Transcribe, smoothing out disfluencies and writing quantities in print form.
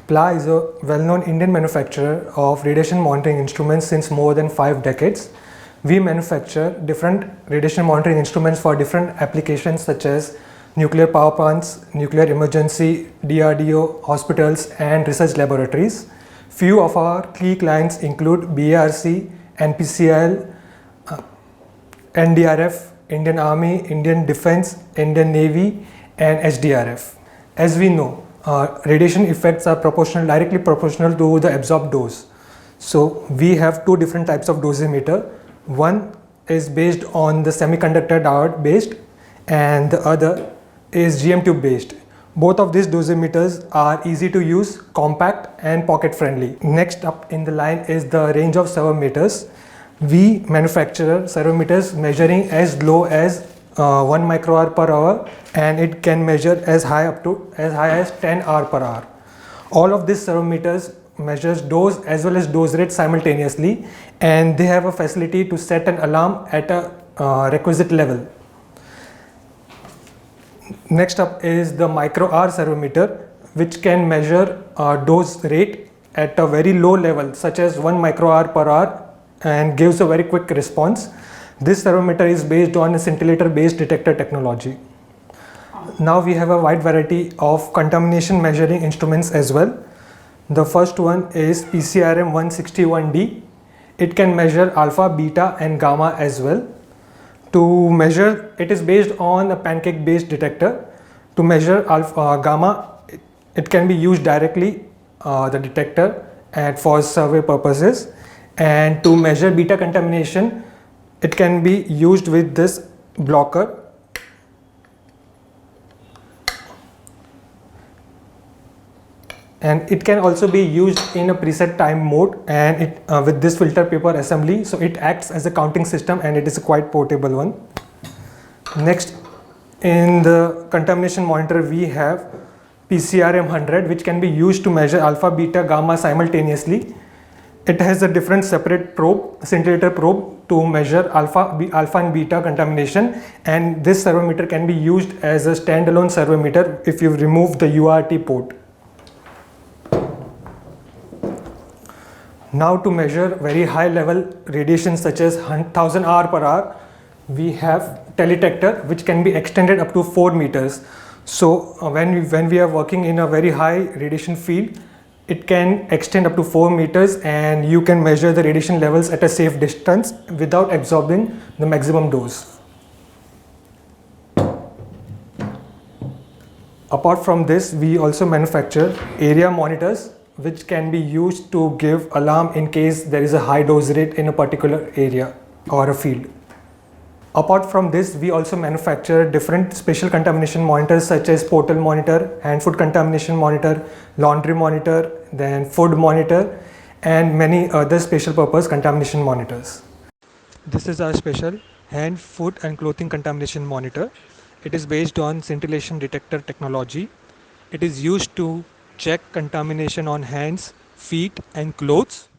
PLA is a well-known Indian manufacturer of radiation monitoring instruments since more than 5 decades. We manufacture different radiation monitoring instruments for different applications such as nuclear power plants, nuclear emergency, DRDO, hospitals and research laboratories. Few of our key clients include BARC, NPCIL, NDRF, Indian Army, Indian Defense, Indian Navy and HDRF. As we know, radiation effects are directly proportional to the absorbed dose. So we have two different types of dosimeter. One is based on the semiconductor diode based and the other is GM tube based. Both of these dosimeters are easy to use, compact and pocket friendly. Next up in the line is the range of servometers. We manufacture servometers measuring as low as 1 microhour per hour, and it can measure as high as 10 hour per hour. All of these servometers measures dose as well as dose rate simultaneously, and they have a facility to set an alarm at a requisite level. Next up is the microhour servometer, which can measure dose rate at a very low level such as 1 microhour per hour and gives a very quick response. This servometer is based on a scintillator based detector technology. Now we have a wide variety of contamination measuring instruments as well. The first one is PCRM 161D. It can measure alpha, beta and gamma as well. To measure, it is based on a pancake based detector. To measure gamma, it can be used directly, the detector, and for survey purposes. And to measure beta contamination, it can be used with this blocker. And it can also be used in a preset time mode and with this filter paper assembly, so it acts as a counting system and it is a quite portable one. Next, in the contamination monitor we have PCRM 100, which can be used to measure alpha, beta, gamma simultaneously. It has a different separate probe, scintillator probe, to measure alpha and beta contamination, and this servometer can be used as a standalone servometer if you remove the URT port. Now to measure very high level radiation such as 1000 hour per hour, we have teledetector, which can be extended up to 4 meters. So when we are working in a very high radiation field, it can extend up to 4 meters and you can measure the radiation levels at a safe distance without absorbing the maximum dose. Apart from this, we also manufacture area monitors, which can be used to give alarm in case there is a high dose rate in a particular area or a field. Apart from this, we also manufacture different special contamination monitors such as portal monitor, hand foot contamination monitor, laundry monitor, then food monitor and many other special purpose contamination monitors. This is our special hand, foot and clothing contamination monitor. It is based on scintillation detector technology. It is used to check contamination on hands, feet and clothes.